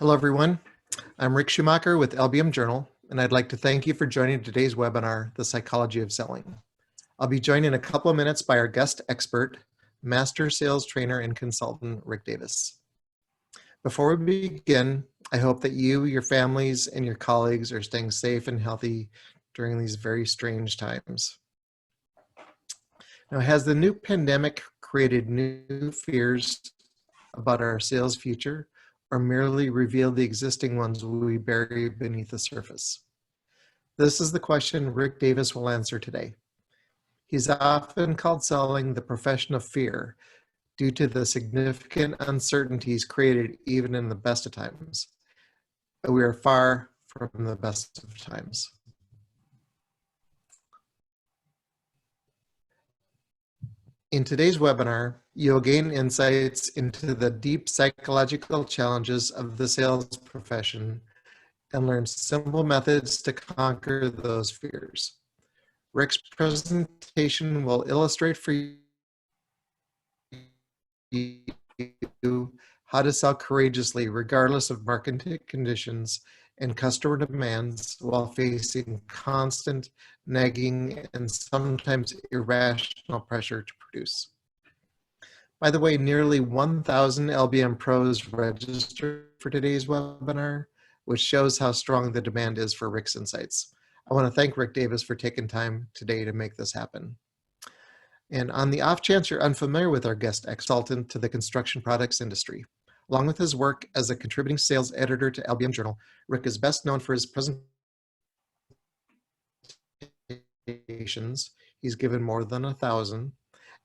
Hello, everyone. I'm Rick Schumacher with LBM Journal, and I'd like to thank you for joining today's webinar, The Psychology of Selling. I'll be joined in a couple of minutes by our guest expert, Master Sales Trainer and Consultant, Rick Davis. Before we begin, I hope that you, your families, and your colleagues are staying safe and healthy during these very strange times. Now, has the new pandemic created new fears about our sales future, or merely revealed the existing ones we bury beneath the surface? This is the question Rick Davis will answer today. He's often called selling the profession of fear due to the significant uncertainties created even in the best of times. But we are far from the best of times. In today's webinar, you'll gain insights into the deep psychological challenges of the sales profession and learn simple methods to conquer those fears. Rick's presentation will illustrate for you how to sell courageously regardless of market conditions and customer demands while facing constant nagging and sometimes irrational pressure to produce. By the way, nearly 1,000 LBM pros registered for today's webinar, which shows how strong the demand is for Rick's insights. I want to thank Rick Davis for taking time today to make this happen. And on the off chance you're unfamiliar with our guest consultant to the construction products industry, along with his work as a contributing sales editor to LBM Journal, Rick is best known for his presentations. He's given more than 1,000,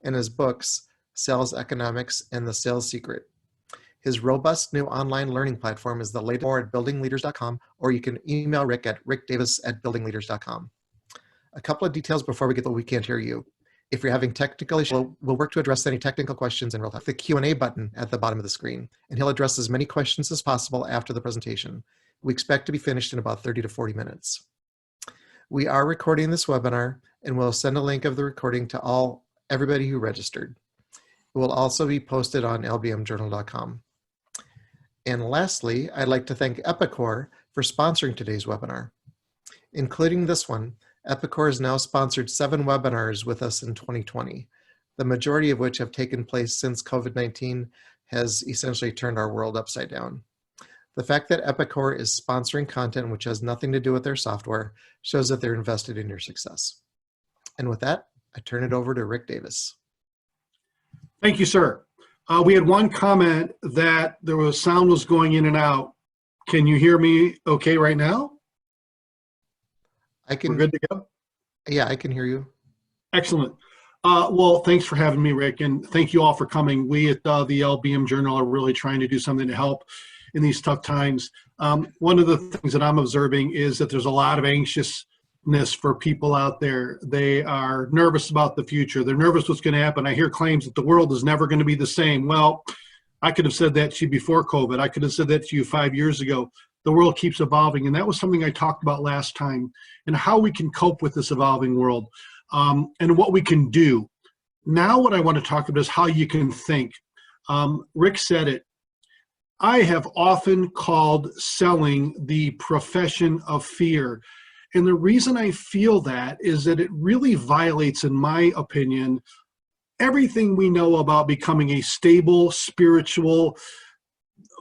and his books, Sales Economics and the Sales Secret. His robust new online learning platform is the latest more at buildingleaders.com, or you can email Rick at rickdavis@buildingleaders.com. A couple of details before we get to We Can't Hear You. If you're having technical issues, we'll work to address any technical questions in real time. The Q&A button at the bottom of the screen, and he'll address as many questions as possible after the presentation. We expect to be finished in about 30 to 40 minutes. We are recording this webinar, and we'll send a link of the recording to everybody who registered. It will also be posted on lbmjournal.com. And lastly, I'd like to thank Epicor for sponsoring today's webinar. Including this one, Epicor has now sponsored 7 webinars with us in 2020, the majority of which have taken place since COVID-19 has essentially turned our world upside down. The fact that Epicor is sponsoring content which has nothing to do with their software shows that they're invested in your success. And with that, I turn it over to Rick Davis. Thank you, sir. We had one comment that sound was going in and out. Can you hear me okay right now? We're good to go? Yeah, I can hear you. Excellent. Well, thanks for having me, Rick, and thank you all for coming. We at the LBM Journal are really trying to do something to help in these tough times. One of the things that I'm observing is that there's a lot of anxiousness for people out there. They are nervous about the future. They're nervous what's going to happen. I hear claims that the world is never going to be the same. Well, I could have said that to you before COVID. I could have said that to you 5 years ago. The world keeps evolving, and that was something I talked about last time, and how we can cope with this evolving world, and what we can do. Now what I want to talk about is how you can think. Rick said it. I have often called selling the profession of fear, and the reason I feel that is that it really violates, in my opinion, everything we know about becoming a stable, spiritual,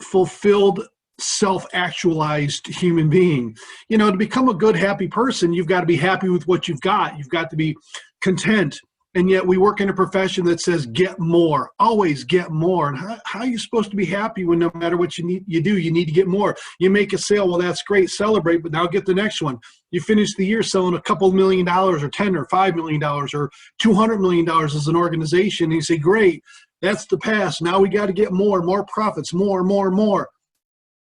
fulfilled, self-actualized human being. You know, to become a good, happy person, you've got to be happy with what you've got. You've got to be content. And yet we work in a profession that says get more, always get more. And how are you supposed to be happy when no matter what you do, you need to get more? You make a sale, well, that's great, celebrate, but now get the next one. You finish the year selling a couple $1 million or 10 or $5 million or $200 million as an organization. And you say, great, that's the past. Now we got to get more profits, more.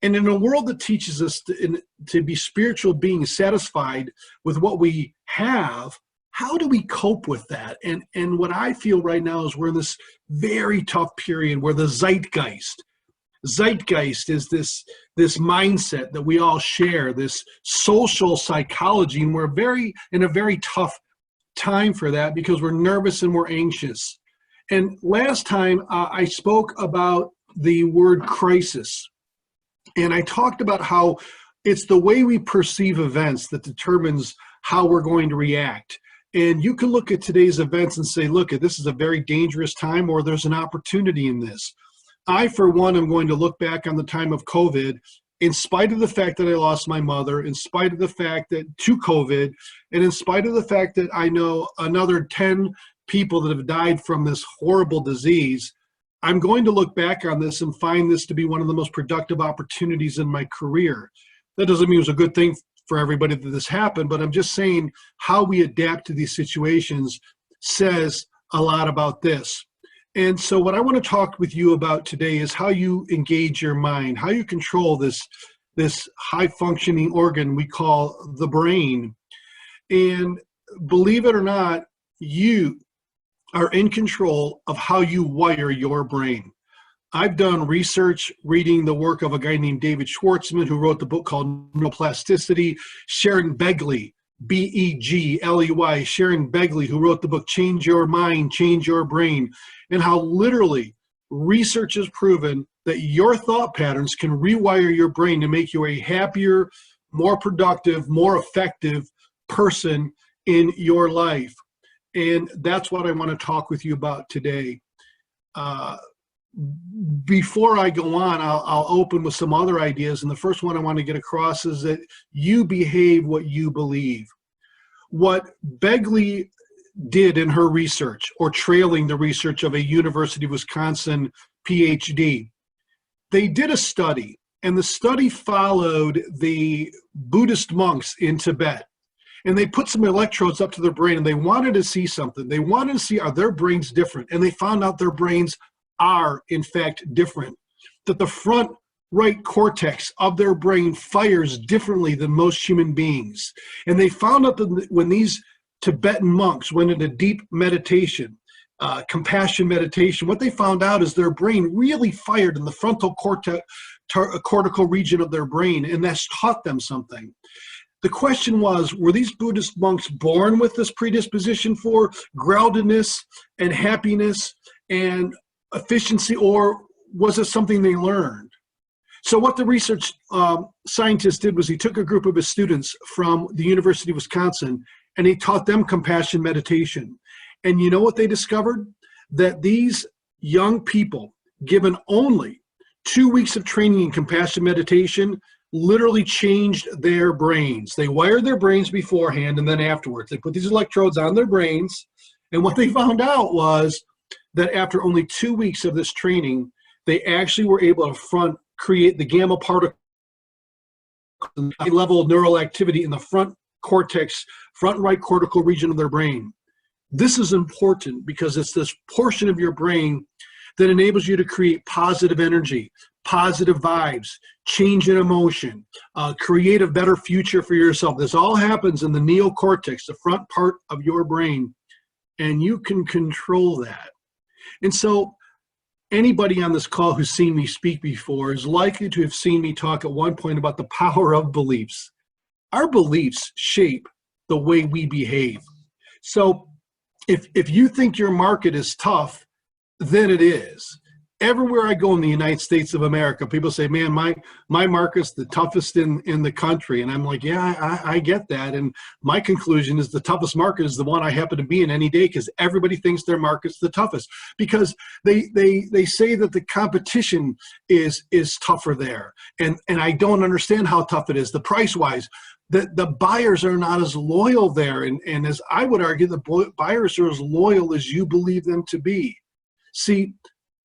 And in a world that teaches us to be spiritual beings satisfied with what we have, how do we cope with that? And what I feel right now is we're in this very tough period where the zeitgeist is this mindset that we all share, this social psychology, and we're in a very tough time for that because we're nervous and we're anxious. And last time I spoke about the word crisis. And I talked about how it's the way we perceive events that determines how we're going to react. And you can look at today's events and say, look, this is a very dangerous time, or there's an opportunity in this. I, for one, am going to look back on the time of COVID, in spite of the fact that I lost my mother, in spite of the fact that to COVID, and in spite of the fact that I know another 10 people that have died from this horrible disease. I'm going to look back on this and find this to be one of the most productive opportunities in my career. That doesn't mean it was a good thing for everybody that this happened, but I'm just saying how we adapt to these situations says a lot about this. And so what I want to talk with you about today is how you engage your mind, how you control this high functioning organ we call the brain. And believe it or not, you are in control of how you wire your brain. I've done research reading the work of a guy named David Schwartzman, who wrote the book called Neuroplasticity, Sharon Begley, Begley, Sharon Begley, who wrote the book Change Your Mind, Change Your Brain, and how literally research has proven that your thought patterns can rewire your brain to make you a happier, more productive, more effective person in your life. And that's what I want to talk with you about today. Before I go on, I'll open with some other ideas. And the first one I want to get across is that you behave what you believe. What Begley did in her research, or trailing the research of a University of Wisconsin PhD, they did a study, and the study followed the Buddhist monks in Tibet. And they put some electrodes up to their brain, and they wanted to see something. They wanted to see, are their brains different? And they found out their brains are, in fact, different. That the front right cortex of their brain fires differently than most human beings. And they found out that when these Tibetan monks went into deep meditation, compassion meditation, what they found out is their brain really fired in the frontal cortical region of their brain, and that's taught them something. The question was, were these Buddhist monks born with this predisposition for groundedness and happiness and efficiency, or was it something they learned? So what the research scientist did was he took a group of his students from the University of Wisconsin, and he taught them compassion meditation. And you know what they discovered? That these young people, given only 2 weeks of training in compassion meditation, literally changed their brains. They wired their brains beforehand, and then afterwards. They put these electrodes on their brains, and what they found out was that after only 2 weeks of this training, they actually were able to create the gamma particle level of neural activity in the front cortex, front right cortical region of their brain. This is important because it's this portion of your brain that enables you to create positive energy, positive vibes, change in emotion, create a better future for yourself. This all happens in the neocortex, the front part of your brain, and you can control that. And so anybody on this call who's seen me speak before is likely to have seen me talk at one point about the power of beliefs. Our beliefs shape the way we behave. So if you think your market is tough, then it is. Everywhere I go in the United States of America, people say, man, my market's the toughest in the country. And I'm like, yeah, I get that. And my conclusion is the toughest market is the one I happen to be in any day, because everybody thinks their market's the toughest, because they say that the competition is tougher there. And I don't understand how tough it is, the price-wise. The buyers are not as loyal there. And as I would argue, the buyers are as loyal as you believe them to be. See,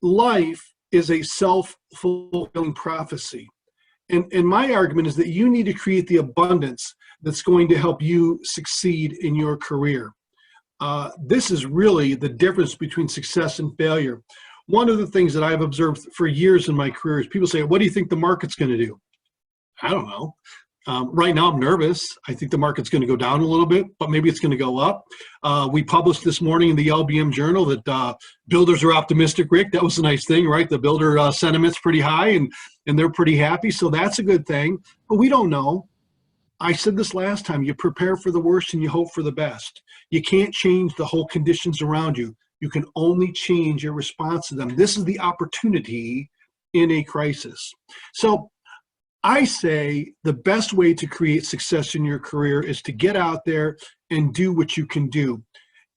life is a self-fulfilling prophecy. And my argument is that you need to create the abundance that's going to help you succeed in your career. This is really the difference between success and failure. One of the things that I've observed for years in my career is people say, what do you think the market's going to do? I don't know. Right now, I'm nervous. I think the market's going to go down a little bit, but maybe it's going to go up. We published this morning in the LBM journal that builders are optimistic, Rick. That was a nice thing, right? The builder sentiment's pretty high, and they're pretty happy, so that's a good thing. But we don't know. I said this last time, you prepare for the worst and you hope for the best. You can't change the whole conditions around you. You can only change your response to them. This is the opportunity in a crisis. So I say the best way to create success in your career is to get out there and do what you can do.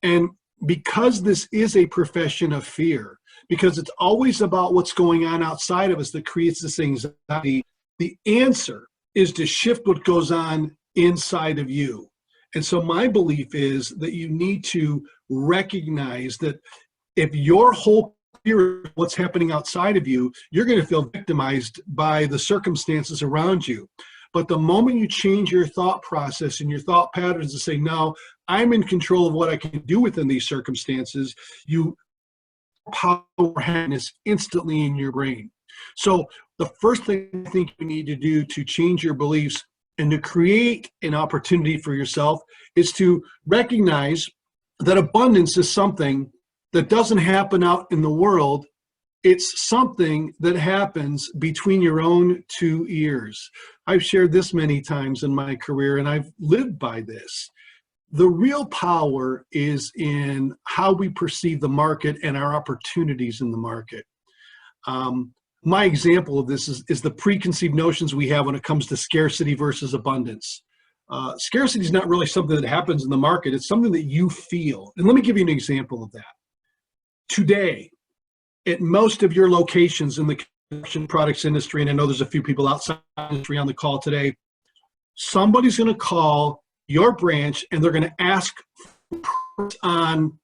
And because this is a profession of fear, because it's always about what's going on outside of us that creates this anxiety, the answer is to shift what goes on inside of you. And so my belief is that you need to recognize that if your whole fear of what's happening outside of you, you're going to feel victimized by the circumstances around you. But the moment you change your thought process and your thought patterns to say, no, I'm in control of what I can do within these circumstances, you power happiness instantly in your brain. So the first thing I think you need to do to change your beliefs and to create an opportunity for yourself is to recognize that abundance is something that doesn't happen out in the world. It's something that happens between your own two ears. I've shared this many times in my career, and I've lived by this. The real power is in how we perceive the market and our opportunities in the market. My example of this is the preconceived notions we have when it comes to scarcity versus abundance. Scarcity is not really something that happens in the market. It's something that you feel. And let me give you an example of that. Today, at most of your locations in the construction products industry, and I know there's a few people outside the industry on the call today, somebody's going to call your branch and they're going to ask on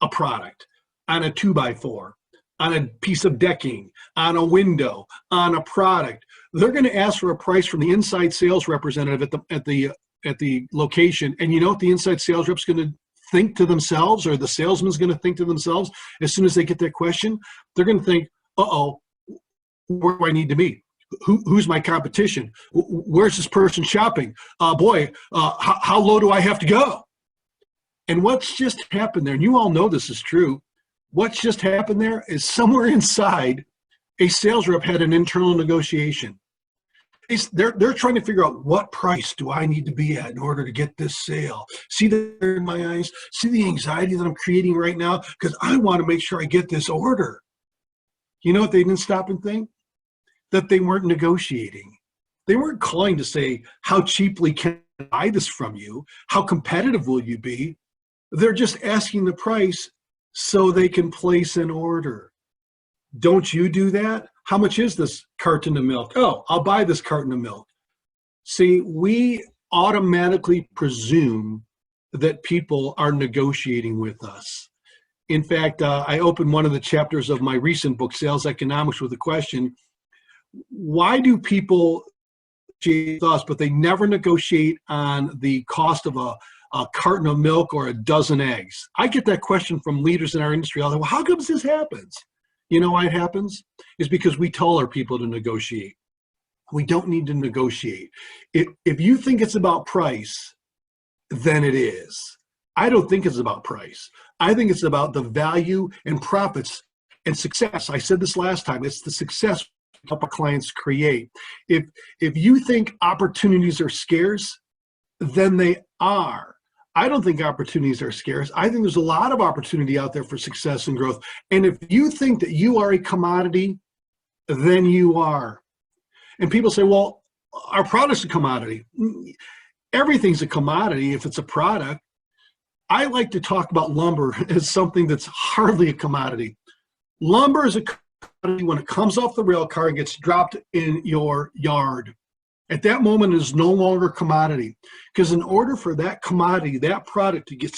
a product, on a 2x4, on a piece of decking, on a window, on a product. They're going to ask for a price from the inside sales representative at the location. And you know what the inside sales rep's going to think to themselves, or the salesman's going to think to themselves as soon as they get that question? They're going to think, uh-oh, where do I need to be? Who's my competition? Where's this person shopping? How low do I have to go? And what's just happened there, and you all know this is true, what's just happened there is somewhere inside, a sales rep had an internal negotiation. They're trying to figure out, what price do I need to be at in order to get this sale? See the fear in my eyes? See the anxiety that I'm creating right now? Because I want to make sure I get this order. You know what they didn't stop and think? That they weren't negotiating. They weren't calling to say, how cheaply can I buy this from you? How competitive will you be? They're just asking the price so they can place an order. Don't you do that? How much is this carton of milk? Oh, I'll buy this carton of milk. See, we automatically presume that people are negotiating with us. In fact, I opened one of the chapters of my recent book, Sales Economics, with a question: why do people negotiate with us, but they never negotiate on the cost of a carton of milk or a dozen eggs? I get that question from leaders in our industry. I'll say, well, how come this happens? You know why it happens? It's because we tell our people to negotiate. We don't need to negotiate. If you think it's about price, then it is. I don't think it's about price. I think it's about the value and profits and success. I said this last time. It's the success we help our clients create. If you think opportunities are scarce, then they are. I don't think opportunities are scarce. I think there's a lot of opportunity out there for success and growth. And if you think that you are a commodity, then you are. And people say, well, our product's a commodity. Everything's a commodity if it's a product. I like to talk about lumber as something that's hardly a commodity. Lumber is a commodity when it comes off the rail car and gets dropped in your yard. At that moment, it is no longer a commodity, because in order for that commodity, that product to get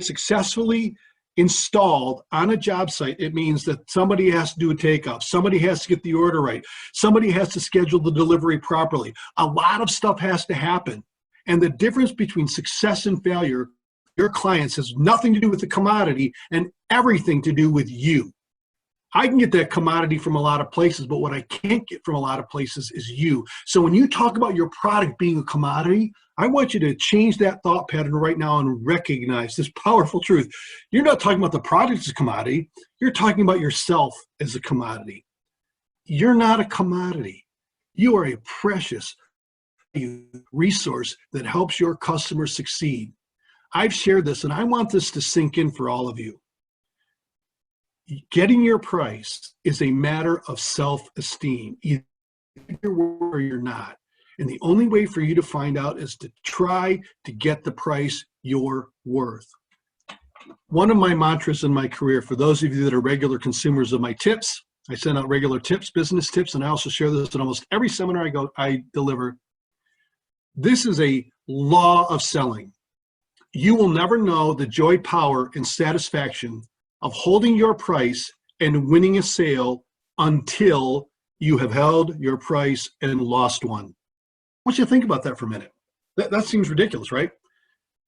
successfully installed on a job site, it means that somebody has to do a takeoff, somebody has to get the order right, somebody has to schedule the delivery properly. A lot of stuff has to happen. And the difference between success and failure, your clients, has nothing to do with the commodity and everything to do with you. I can get that commodity from a lot of places, but what I can't get from a lot of places is you. So when you talk about your product being a commodity, I want you to change that thought pattern right now and recognize this powerful truth. You're not talking about the product as a commodity. You're talking about yourself as a commodity. You're not a commodity. You are a precious resource that helps your customers succeed. I've shared this, and I want this to sink in for all of you. Getting your price is a matter of self-esteem. Either You're worth or you're not. And the only way for you to find out is to try to get the price you're worth. One of my mantras in my career, for those of you that are regular consumers of my tips, I send out regular tips, business tips, and I also share this in almost every seminar I deliver. This is a law of selling. You will never know the joy, power, and satisfaction of holding your price and winning a sale until you have held your price and lost one. I want you to think about that for a minute. That seems ridiculous, right?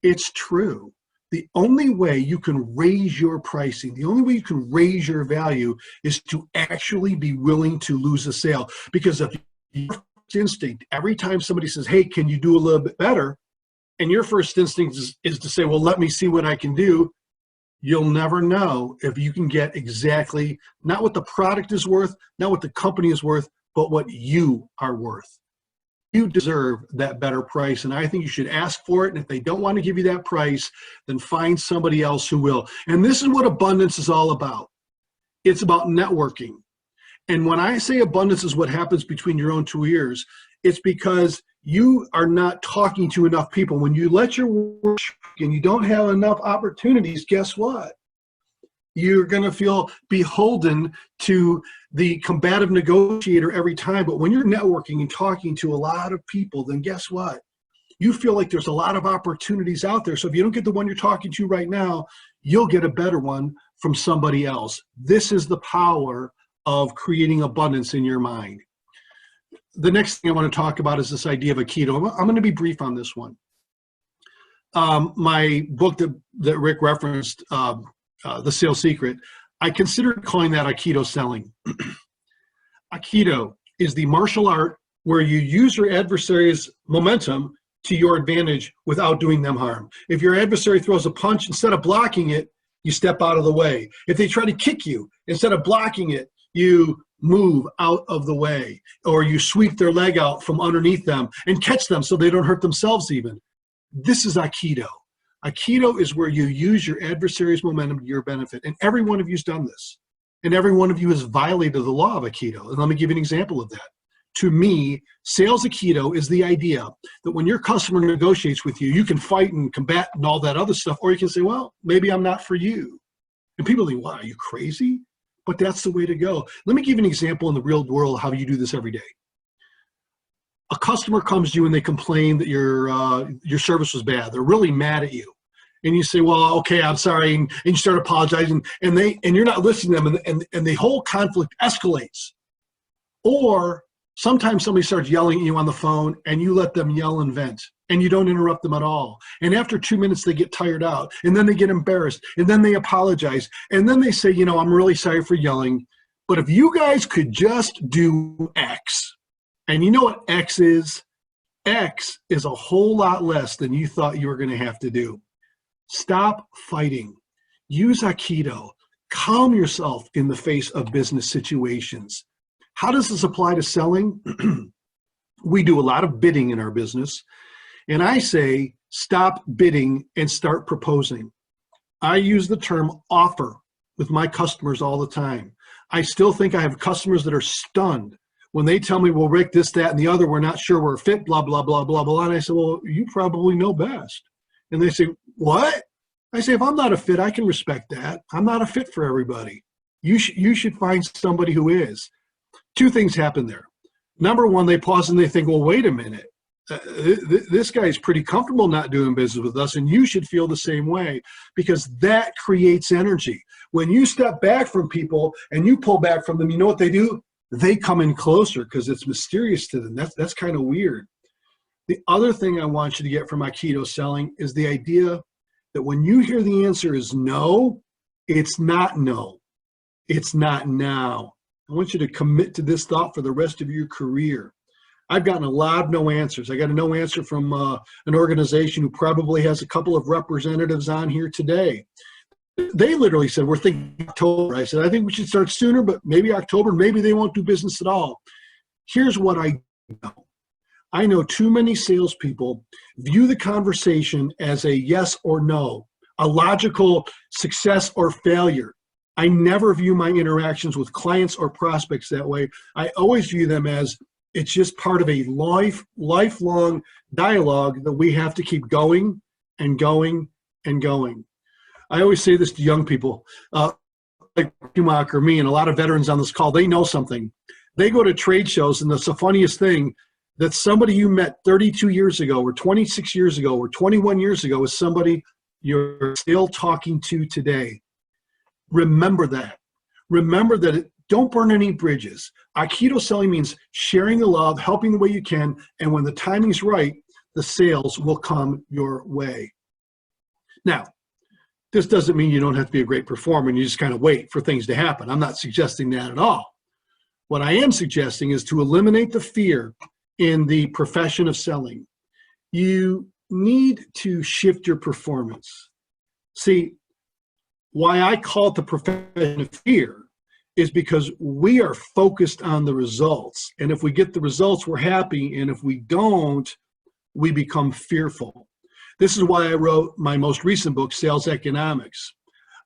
It's true. The only way you can raise your pricing, the only way you can raise your value is to actually be willing to lose a sale. Because if your first instinct, every time somebody says, hey, can you do a little bit better? And your first instinct is to say, well, let me see what I can do. You'll never know if you can get exactly, not what the product is worth, not what the company is worth, but what you are worth. You deserve that better price, and I think you should ask for it. And if they don't want to give you that price, then find somebody else who will. And this is what abundance is all about. It's about networking. And when I say abundance is what happens between your own two ears, it's because you are not talking to enough people. When you let your work and you don't have enough opportunities, guess what? You're going to feel beholden to the combative negotiator every time. But when you're networking and talking to a lot of people, then guess what? You feel like there's a lot of opportunities out there. So if you don't get the one you're talking to right now, you'll get a better one from somebody else. This is the power of creating abundance in your mind. The next thing I want to talk about is this idea of Aikido. I'm going to be brief on this one. My book that Rick referenced, The Sales Secret, I considered calling that Aikido selling. Aikido is the martial art where you use your adversary's momentum to your advantage without doing them harm. If your adversary throws a punch, instead of blocking it, you step out of the way. If they try to kick you, instead of blocking it, you move out of the way, or you sweep their leg out from underneath them and catch them so they don't hurt themselves even. This is Aikido. Aikido is where you use your adversary's momentum to your benefit. And every one of you has done this. And every one of you has violated the law of Aikido. And let me give you an example of that. To me, sales Aikido is the idea that when your customer negotiates with you, you can fight and combat and all that other stuff, or you can say, well, maybe I'm not for you. And people think, wow, are you crazy? But that's the way to go. Let me give you an example in the real world how you do this every day. A customer comes to you and they complain that your service was bad. They're really mad at you. And you say, well, okay, I'm sorry. And you start apologizing and you're not listening to them and the whole conflict escalates. Or sometimes somebody starts yelling at you on the phone and you let them yell and vent and you don't interrupt them at all. And after 2 minutes, they get tired out and then they get embarrassed and then they apologize. And then they say, you know, I'm really sorry for yelling, but if you guys could just do X. And you know what X is? X is a whole lot less than you thought you were going to have to do. Stop fighting. Use Aikido. Calm yourself in the face of business situations. How does this apply to selling? We do a lot of bidding in our business. And I say, stop bidding and start proposing. I use the term offer with my customers all the time. I still think I have customers that are stunned when they tell me, well, Rick, this, that, and the other, we're not sure we're fit, blah, blah, blah, blah, blah. And I say, well, you probably know best. And they say, what? I say, if I'm not a fit, I can respect that. I'm not a fit for everybody. You should find somebody who is. Two things happen there. Number one, they pause and they think, well, wait a minute. This guy's pretty comfortable not doing business with us, and you should feel the same way, because that creates energy. When you step back from people and you pull back from them, you know what they do? They come in closer because it's mysterious to them. That's kind of weird. The other thing I want you to get from Aikido selling is the idea that when you hear the answer is no, it's not no. It's not now. I want you to commit to this thought for the rest of your career. I've gotten a lot of no answers. I got a no answer from an organization who probably has a couple of representatives on here today. They literally said, we're thinking October. I said, I think we should start sooner, but maybe October, maybe they won't do business at all. Here's what I know. I know too many salespeople view the conversation as a yes or no, a logical success or failure. I never view my interactions with clients or prospects that way. I always view them as It's just part of a lifelong dialogue that we have to keep going and going and going. I always say this to young people, like Schumacher, me, and a lot of veterans on this call, they know something. They go to trade shows, and that's the funniest thing, that somebody you met 32 years ago or 26 years ago or 21 years ago is somebody you're still talking to today. Remember that. Remember that. Don't burn any bridges. Aikido selling means sharing the love, helping the way you can, and when the timing's right, the sales will come your way. Now, this doesn't mean you don't have to be a great performer and you just kind of wait for things to happen. I'm not suggesting that at all. What I am suggesting is to eliminate the fear in the profession of selling. You need to shift your performance. See, why I call it the profession of fear is because we are focused on the results. And if we get the results, we're happy. And if we don't, we become fearful. This is why I wrote my most recent book, Sales Economics.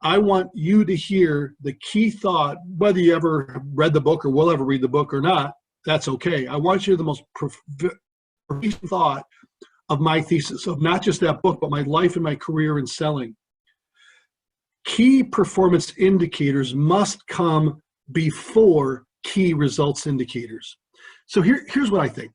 I want you to hear the key thought, whether you ever read the book or will ever read the book or not, that's okay. I want you to hear the most profound thought of my thesis, of not just that book, but my life and my career in selling. Key performance indicators must come before key results indicators. So here's what I think.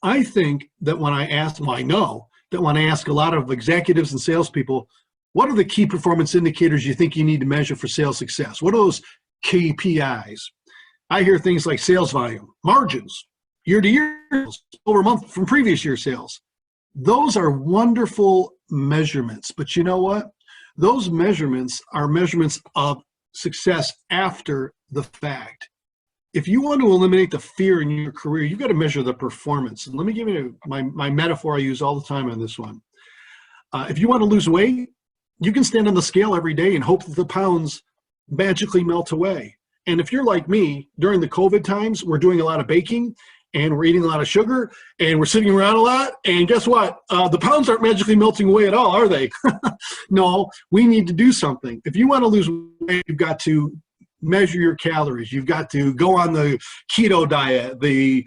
I think that when I ask, well, I know that when I ask a lot of executives and salespeople, what are the key performance indicators you think you need to measure for sales success? What are those KPIs? I hear things like sales volume, margins, year-to-year, over a month from previous year sales. Those are wonderful measurements, but you know what? Those measurements are measurements of success after the fact. If you want to eliminate the fear in your career, you've got to measure the performance. And let me give you my metaphor I use all the time on this one. If you want to lose weight, you can stand on the scale every day and hope that the pounds magically melt away. And if you're like me, during the COVID times, we're doing a lot of baking and we're eating a lot of sugar and we're sitting around a lot. And guess what? The pounds aren't magically melting away at all, are they? No, we need to do something. If you want to lose weight, you've got to measure your calories. You've got to go on the keto diet, the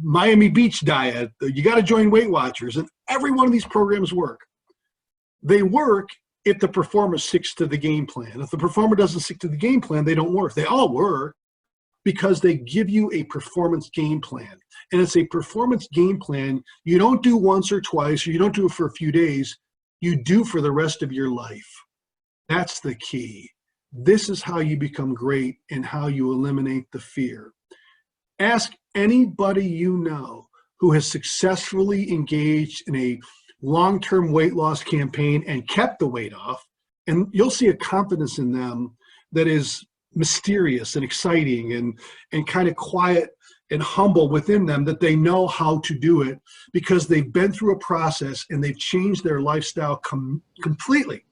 Miami Beach diet. You got to join Weight Watchers. And every one of these programs work. They work if the performer sticks to the game plan. If the performer doesn't stick to the game plan, they don't work. They all work because they give you a performance game plan. And it's a performance game plan you don't do once or twice, or you don't do it for a few days. You do for the rest of your life. That's the key. This is how you become great and how you eliminate the fear. Ask anybody you know who has successfully engaged in a long-term weight loss campaign and kept the weight off, and you'll see a confidence in them that is mysterious and exciting and kind of quiet and humble within them, that they know how to do it because they've been through a process and they've changed their lifestyle completely.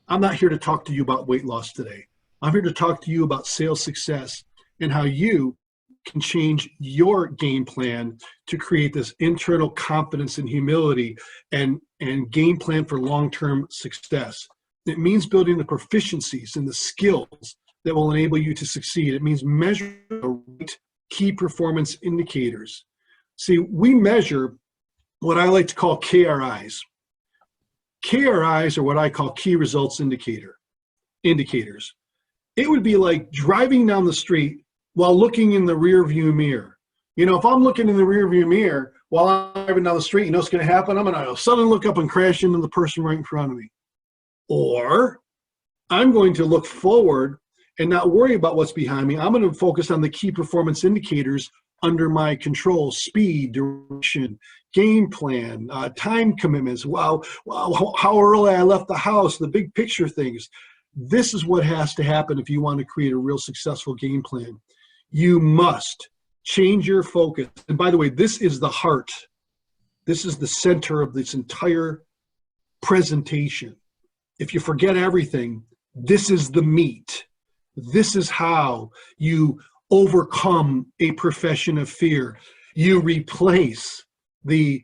I'm not here to talk to you about weight loss today. I'm here to talk to you about sales success and how you can change your game plan to create this internal confidence and humility and game plan for long-term success. It means building the proficiencies and the skills that will enable you to succeed. It means measuring the right key performance indicators. See, we measure what I like to call KRIs. KRIs are what I call key results indicators. It would be like driving down the street while looking in the rear view mirror. You know, if I'm looking in the rear view mirror while I'm driving down the street, you know what's going to happen? I'm going to suddenly look up and crash into the person right in front of me. Or I'm going to look forward and not worry about what's behind me. I'm going to focus on the key performance indicators under my control: speed, direction, game plan, time commitments, how early I left the house, the big picture things. This is what has to happen if you want to create a real successful game plan. You must change your focus. And by the way, this is the heart. This is the center of this entire presentation. If you forget everything, this is the meat. This is how you overcome a profession of fear. You replace the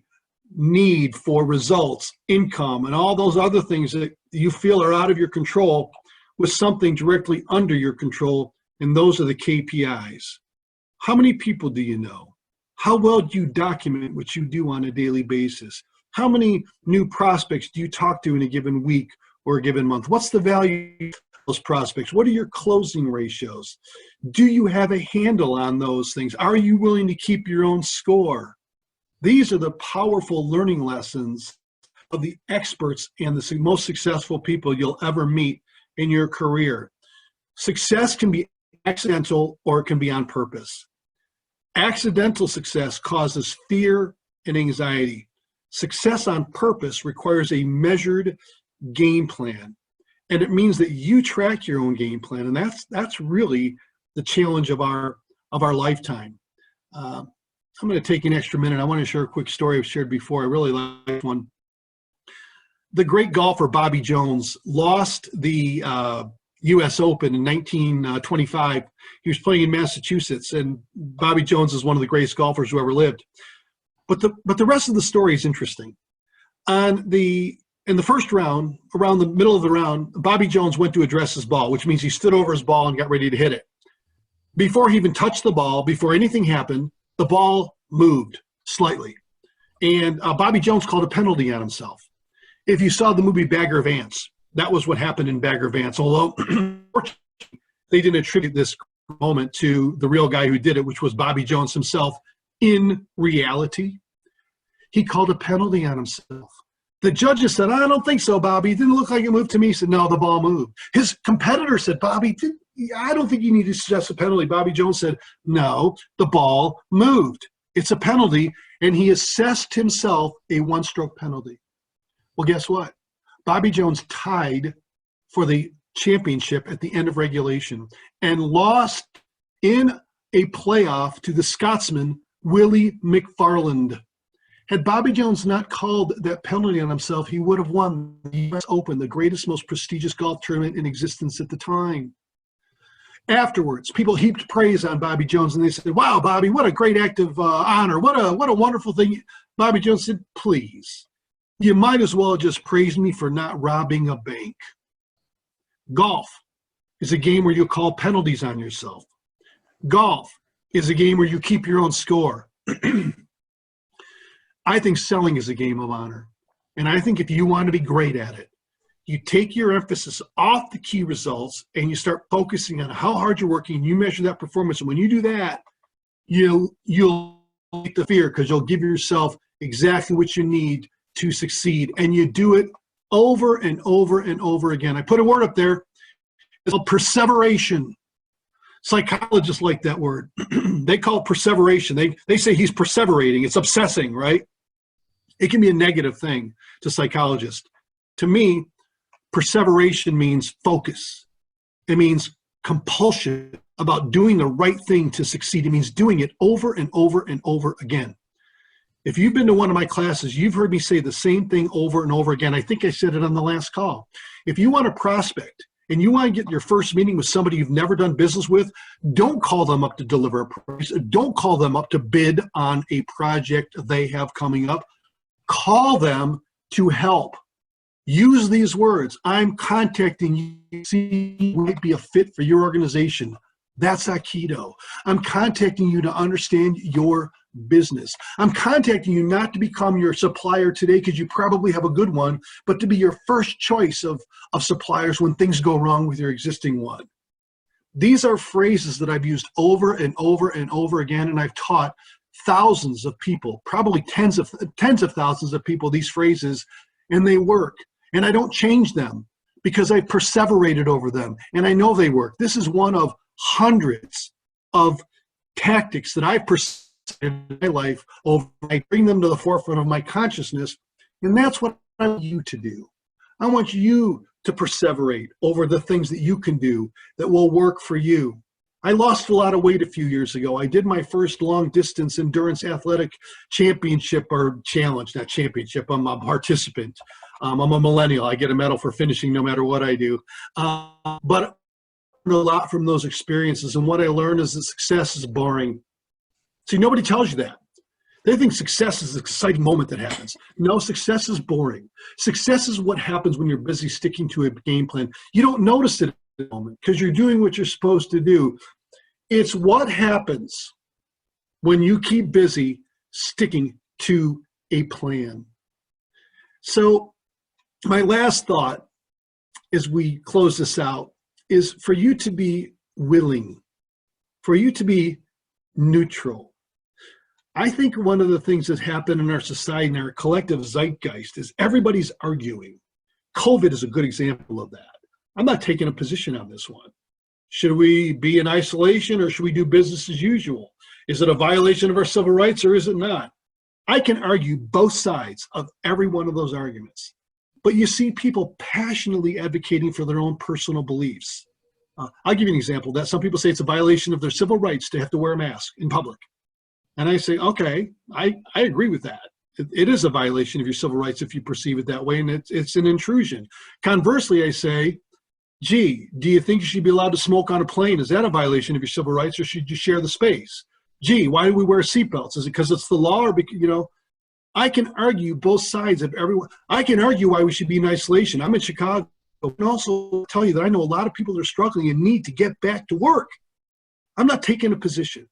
need for results, income, and all those other things that you feel are out of your control with something directly under your control, and those are the KPIs. How many people do you know? How well do you document what you do on a daily basis? How many new prospects do you talk to in a given week or a given month? What's the value of those prospects? What are your closing ratios? Do you have a handle on those things? Are you willing to keep your own score? These are the powerful learning lessons of the experts and the most successful people you'll ever meet in your career. Success can be accidental or it can be on purpose. Accidental success causes fear and anxiety. Success on purpose requires a measured game plan. And it means that you track your own game plan. And that's really the challenge of our lifetime. I'm going to take an extra minute. I want to share a quick story I've shared before. I really like one. The great golfer Bobby Jones lost the U.S. Open in 1925. He was playing in Massachusetts, and Bobby Jones is one of the greatest golfers who ever lived. But the rest of the story is interesting. In the first round, around the middle of the round, Bobby Jones went to address his ball, which means he stood over his ball and got ready to hit it. Before he even touched the ball, before anything happened, the ball moved slightly. And Bobby Jones called a penalty on himself. If you saw the movie Bagger Vance, that was what happened in Bagger Vance, although they didn't attribute this moment to the real guy who did it, which was Bobby Jones himself. In reality, he called a penalty on himself. The judges said, I don't think so, Bobby. It didn't look like it moved to me. He said, no, the ball moved. His competitor said, Bobby, I don't think you need to suggest a penalty. Bobby Jones said, no, the ball moved. It's a penalty, and he assessed himself a one-stroke penalty. Well, guess what? Bobby Jones tied for the championship at the end of regulation and lost in a playoff to the Scotsman, Willie McFarland. Had Bobby Jones not called that penalty on himself, he would have won the U.S. Open, the greatest, most prestigious golf tournament in existence at the time. Afterwards, people heaped praise on Bobby Jones, and they said, wow, Bobby, what a great act of honor. What a wonderful thing. Bobby Jones said, please, you might as well just praise me for not robbing a bank. Golf is a game where you call penalties on yourself. Golf is a game where you keep your own score. I think selling is a game of honor. And I think if you want to be great at it, you take your emphasis off the key results and you start focusing on how hard you're working. You measure that performance. And when you do that, you'll get the fear because you'll give yourself exactly what you need to succeed. And you do it over and over and over again. I put a word up there. It's called perseveration. Psychologists like that word. They call it perseveration. They say he's perseverating. It's obsessing, right? It can be a negative thing to psychologists. To me, perseveration means focus. It means compulsion about doing the right thing to succeed. It means doing it over and over and over again. If you've been to one of my classes, you've heard me say the same thing over and over again. I think I said it on the last call. If you want to prospect and you want to get your first meeting with somebody you've never done business with, don't call them up to deliver a price. Don't call them up to bid on a project they have coming up. Call them to help. Use these words. I'm contacting you to see who might be a fit for your organization. That's Aikido. I'm contacting you to understand your business. I'm contacting you not to become your supplier today because you probably have a good one, but to be your first choice of suppliers when things go wrong with your existing one. These are phrases that I've used over and over and over again, and I've taught thousands of people, probably tens of thousands of people, these phrases, and they work. And I don't change them because I perseverated over them, and I know they work. This is one of hundreds of tactics that I've pursued in my life over. I bring them to the forefront of my consciousness, and that's what I want you to do. I want you to perseverate over the things that you can do that will work for you. I lost a lot of weight a few years ago. I did my first long distance endurance athletic championship or challenge, not championship. I'm a participant. I'm a millennial. I get a medal for finishing no matter what I do. But I learned a lot from those experiences. And what I learned is that success is boring. See, nobody tells you that. They think success is an exciting moment that happens. No, success is boring. Success is what happens when you're busy sticking to a game plan. You don't notice it at the moment because you're doing what you're supposed to do. It's what happens when you keep busy sticking to a plan. So my last thought as we close this out is for you to be willing, for you to be neutral. I think one of the things that happen in our society, in our collective zeitgeist, is everybody's arguing. COVID is a good example of that. I'm not taking a position on this one. Should we be in isolation or should we do business as usual? Is it a violation of our civil rights or is it not? I can argue both sides of every one of those arguments. But you see people passionately advocating for their own personal beliefs. I'll give you an example. That some people say it's a violation of their civil rights to have to wear a mask in public. And I say, okay, I agree with that. It is a violation of your civil rights if you perceive it that way, and it's an intrusion. Conversely, I say, gee, do you think you should be allowed to smoke on a plane? Is that a violation of your civil rights, or should you share the space? Gee, why do we wear seatbelts? Is it because it's the law, or because, I can argue both sides of everyone. I can argue why we should be in isolation. I'm in Chicago. I can also tell you that I know a lot of people that are struggling and need to get back to work. I'm not taking a position.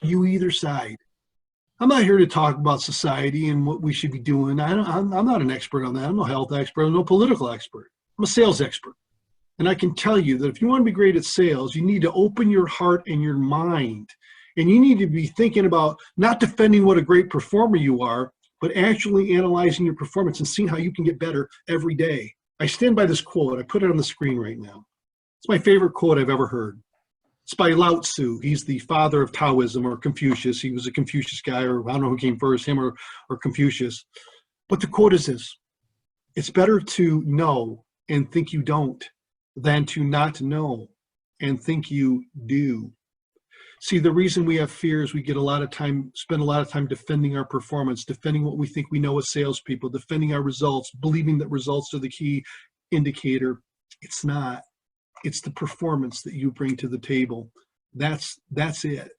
You either side. I'm not here to talk about society and what we should be doing. I'm not an expert on that. I'm no health expert. I'm no political expert. I'm a sales expert. And I can tell you that if you want to be great at sales, you need to open your heart and your mind. And you need to be thinking about not defending what a great performer you are, but actually analyzing your performance and seeing how you can get better every day. I stand by this quote. I put it on the screen right now. It's my favorite quote I've ever heard. It's by Lao Tzu. He's the father of Taoism, or Confucius. He was a Confucius guy, or I don't know who came first, him or Confucius. But the quote is this: it's better to know and think you don't than to not know and think you do. See, the reason we have fears, we get spend a lot of time defending our performance, defending what we think we know as salespeople, defending our results, believing that results are the key indicator. It's not. It's the performance that you bring to the table. That's it.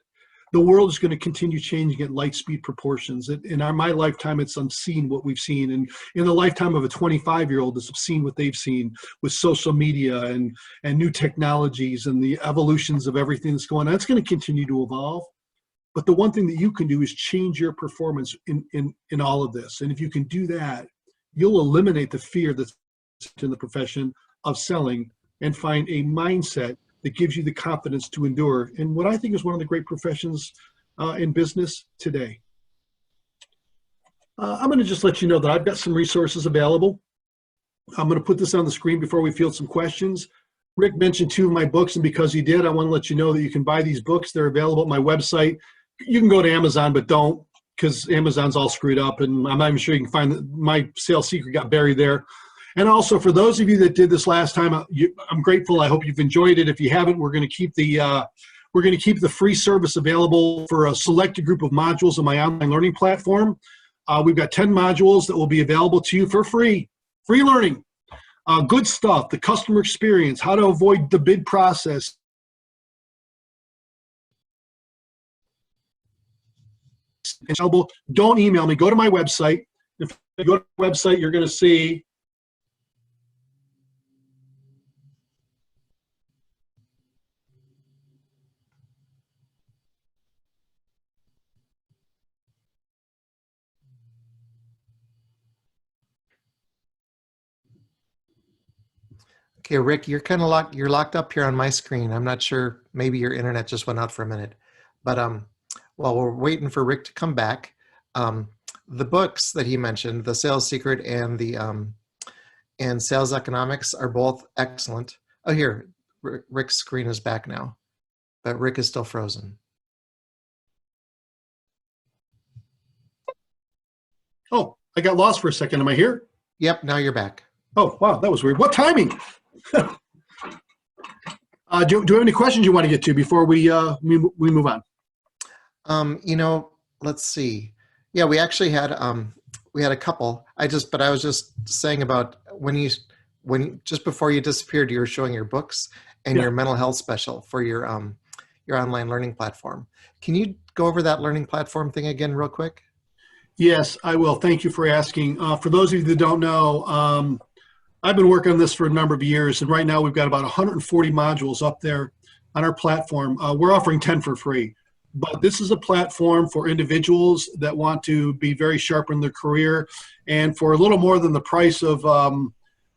The world is going to continue changing at light speed proportions. In my lifetime, it's unseen what we've seen. And in the lifetime of a 25-year-old, it's seen what they've seen with social media and new technologies and the evolutions of everything that's going on. It's going to continue to evolve. But the one thing that you can do is change your performance in all of this. And if you can do that, you'll eliminate the fear that's in the profession of selling and find a mindset that gives you the confidence to endure in what I think is one of the great professions in business today. I'm going to just let you know that I've got some resources available. I'm going to put this on the screen before we field some questions. Rick mentioned 2 of my books, and because he did, I want to let you know that you can buy these books. They're available at my website. You can go to Amazon, but don't, because Amazon's all screwed up, and I'm not even sure you can find that. My sales secret got buried there. And also, for those of you that did this last time, I'm grateful. I hope you've enjoyed it. If you haven't, we're going to keep the free service available for a selected group of modules on my online learning platform. We've got 10 modules that will be available to you for free learning. Good stuff, the customer experience, how to avoid the bid process. Don't email me. Go to my website. If you go to the website, you're going to see Okay, Rick, you're kind of locked. You're locked up here on my screen. I'm not sure. Maybe your internet just went out for a minute. But while we're waiting for Rick to come back, the books that he mentioned, The Sales Secret and the and Sales Economics, are both excellent. Oh, here, Rick's screen is back now, but Rick is still frozen. Oh, I got lost for a second. Am I here? Yep, now you're back. Oh, wow, that was weird. What timing? Do you have any questions you want to get to before we move on? Let's see. Yeah, we actually had a couple. I was just saying about when just before you disappeared, you were showing your books and your mental health special for your online learning platform. Can you go over that learning platform thing again real quick? Yes, I will. Thank you for asking. For those of you that don't know, I've been working on this for a number of years, and right now we've got about 140 modules up there on our platform. We're offering 10 for free. But this is a platform for individuals that want to be very sharp in their career. And for a little more than the price of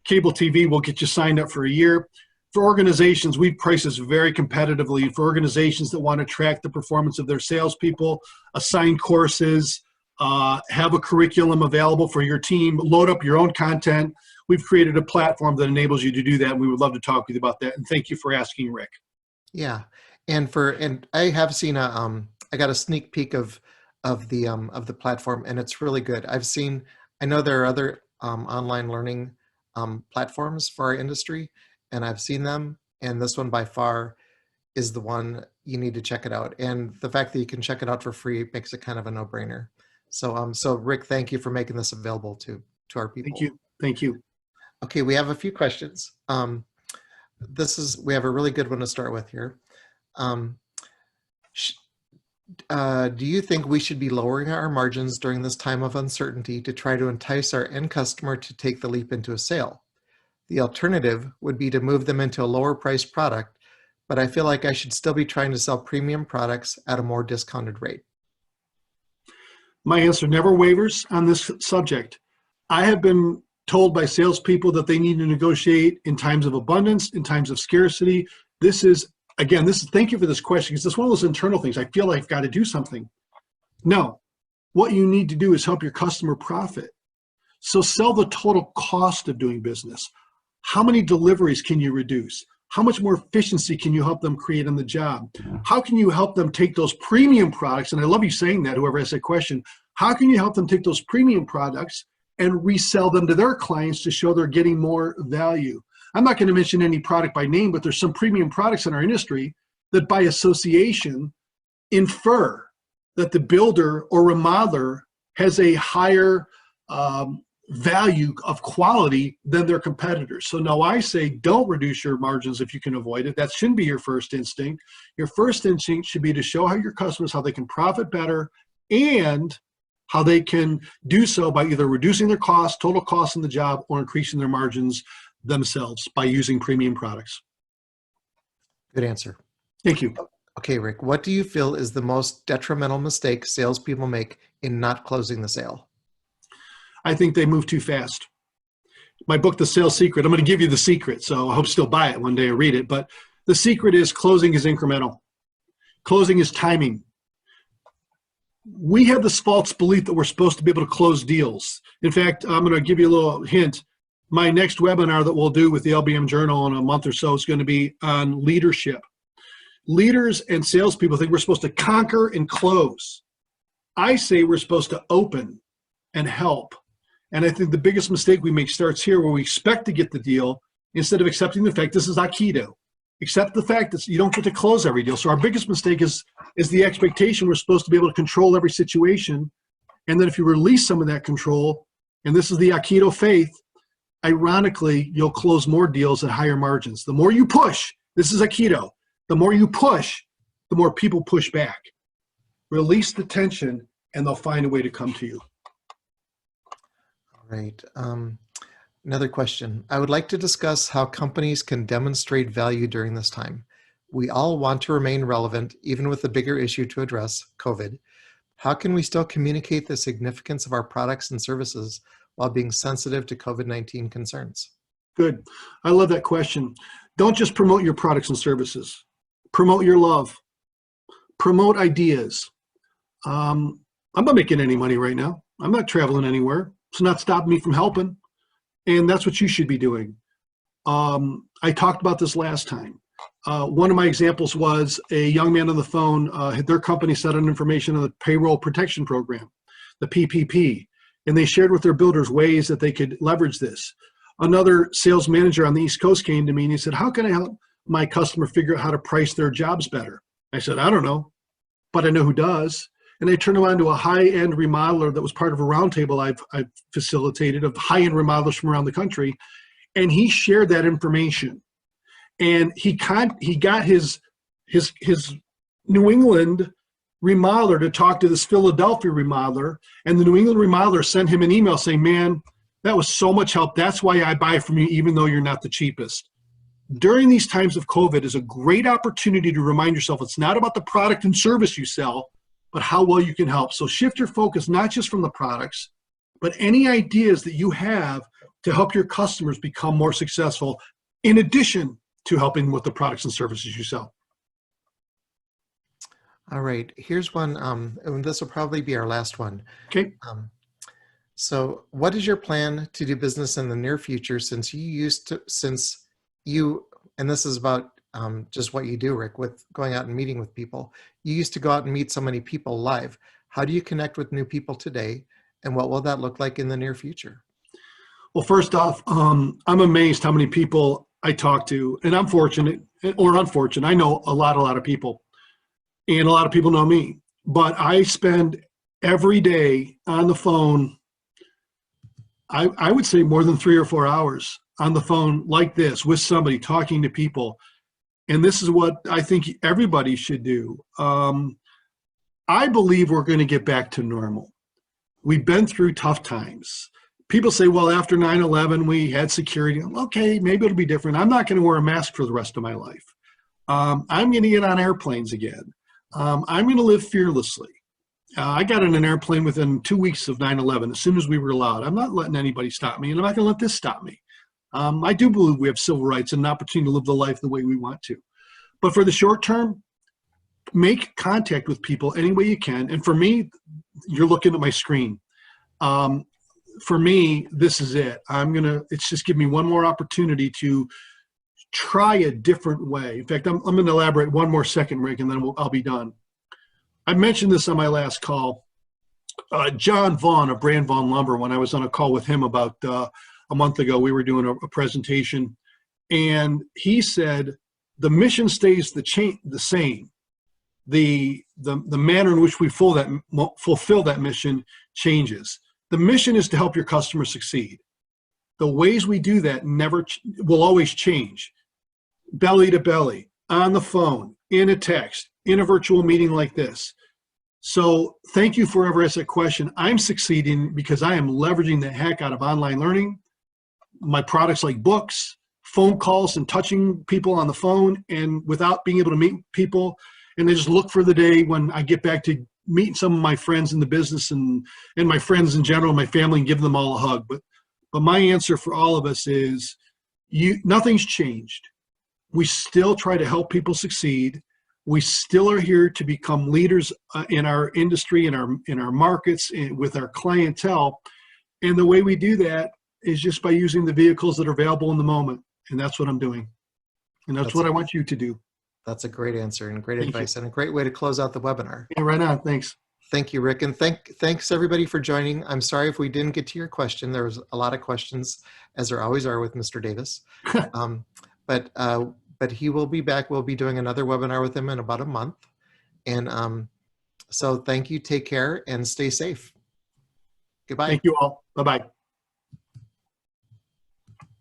cable TV, we'll get you signed up for a year. For organizations, we price this very competitively. For organizations that want to track the performance of their salespeople, assign courses, have a curriculum available for your team, load up your own content. We've created a platform that enables you to do that, and we would love to talk with you about that. And thank you for asking, Rick. Yeah. And I have seen I got a sneak peek of the platform, and it's really good. I know there are other online learning platforms for our industry, and I've seen them, and this one by far is the one. You need to check it out. And the fact that you can check it out for free makes it kind of a no-brainer. So Rick, thank you for making this available to our people. Thank you. Thank you. Okay, we have a few questions. We have a really good one to start with here. Do you think we should be lowering our margins during this time of uncertainty to try to entice our end customer to take the leap into a sale? The alternative would be to move them into a lower priced product, but I feel like I should still be trying to sell premium products at a more discounted rate. My answer never wavers on this subject. I have been told by salespeople that they need to negotiate in times of abundance, in times of scarcity. Thank you for this question, because it's one of those internal things. I feel like I've got to do something. No, what you need to do is help your customer profit. So sell the total cost of doing business. How many deliveries can you reduce? How much more efficiency can you help them create on the job? How can you help them take those premium products? And I love you saying that, whoever asked that question. How can you help them take those premium products and resell them to their clients to show they're getting more value? I'm not going to mention any product by name, but there's some premium products in our industry that by association infer that the builder or remodeler has a higher value of quality than their competitors. So now I say, don't reduce your margins if you can avoid it. That shouldn't be your first instinct. Your first instinct should be to show how your customers, how they can profit better, and how they can do so by either reducing their costs, total costs in the job, or increasing their margins themselves by using premium products. Good answer. Thank you. Okay, Rick, what do you feel is the most detrimental mistake salespeople make in not closing the sale? I think they move too fast. My book, The Sales Secret, I'm going to give you the secret, so I hope you still buy it one day or read it, but the secret is closing is incremental. Closing is timing. We have this false belief that we're supposed to be able to close deals. In fact, I'm going to give you a little hint. My next webinar that we'll do with the LBM Journal in a month or so is going to be on leadership. Leaders and salespeople think we're supposed to conquer and close. I say we're supposed to open and help. And I think the biggest mistake we make starts here, where we expect to get the deal instead of accepting the fact this is Aikido. Accept the fact that you don't get to close every deal. So our biggest mistake is the expectation we're supposed to be able to control every situation. And then if you release some of that control, and this is the Aikido faith, ironically, you'll close more deals at higher margins. The more you push, this is Aikido, the more you push, the more people push back. Release the tension, and they'll find a way to come to you. All right. Another question. I would like to discuss how companies can demonstrate value during this time. We all want to remain relevant, even with the bigger issue to address, COVID. How can we still communicate the significance of our products and services while being sensitive to COVID-19 concerns? Good. I love that question. Don't just promote your products and services. Promote your love. Promote ideas. I'm not making any money right now. I'm not traveling anywhere. It's not stopping me from helping. And that's what you should be doing. I talked about this last time. One of my examples was a young man on the phone. Their company set on information on the payroll protection program, the PPP, and they shared with their builders ways that they could leverage this. Another sales manager on the East Coast came to me and he said, how can I help my customer figure out how to price their jobs better? I said, I don't know, but I know who does. And I turned him on to a high-end remodeler that was part of a roundtable I've facilitated of high-end remodelers from around the country. And he shared that information. And he got his New England remodeler to talk to this Philadelphia remodeler. And the New England remodeler sent him an email saying, man, that was so much help. That's why I buy from you, even though you're not the cheapest. during these times of COVID is a great opportunity to remind yourself it's not about the product and service you sell, but how well you can help. So shift your focus not just from the products, but any ideas that you have to help your customers become more successful, in addition to helping with the products and services you sell. All right, here's one, and this will probably be our last one. Okay. So what is your plan to do business in the near future since you, and this is about just what you do, Rick, with going out and meeting with people. You used to go out and meet so many people live. How do you connect with new people today? And what will that look like in the near future? Well, first off, I'm amazed how many people I talk to, and I'm fortunate or unfortunate. I know a lot of people, and a lot of people know me, but I spend every day on the phone. I would say more than 3 or 4 hours on the phone like this with somebody, talking to people. And this is what I think everybody should do. I believe we're going to get back to normal. We've been through tough times. People say, well, after 9/11, we had security. Okay, maybe it'll be different. I'm not going to wear a mask for the rest of my life. I'm going to get on airplanes again. I'm going to live fearlessly. I got in an airplane within 2 weeks of 9/11, as soon as we were allowed. I'm not letting anybody stop me, and I'm not going to let this stop me. I do believe we have civil rights and an opportunity to live the life the way we want to. But for the short term, make contact with people any way you can. And for me, you're looking at my screen. For me, this is it. It's just give me one more opportunity to try a different way. In fact, I'm going to elaborate one more second, Rick, and then I'll be done. I mentioned this on my last call. John Vaughn of Brand Vaughn Lumber, when I was on a call with him about a month ago, we were doing a presentation, and he said the mission stays the same. The manner in which we fulfill that mission changes. The mission is to help your customer succeed. The ways we do that will always change. Belly to belly, on the phone, in a text, in a virtual meeting like this. So thank you for whoever asked that question. I'm succeeding because I am leveraging the heck out of online learning, my products like books, phone calls, and touching people on the phone, and without being able to meet people. And they just look for the day when I get back to meeting some of my friends in the business and my friends in general, my family, and give them all a hug. But my answer for all of us is nothing's changed. We still try to help people succeed. We still are here to become leaders in our industry, in our markets, and with our clientele. And the way we do that is just by using the vehicles that are available in the moment. And that's what I'm doing. And that's what I want you to do. That's a great answer and great advice and a great way to close out the webinar. Yeah, right on. Thanks. Thank you, Rick. And thanks everybody for joining. I'm sorry if we didn't get to your question. There was a lot of questions, as there always are with Mr. Davis. But he will be back. We'll be doing another webinar with him in about a month. And so thank you, take care, and stay safe. Goodbye. Thank you all. Bye-bye.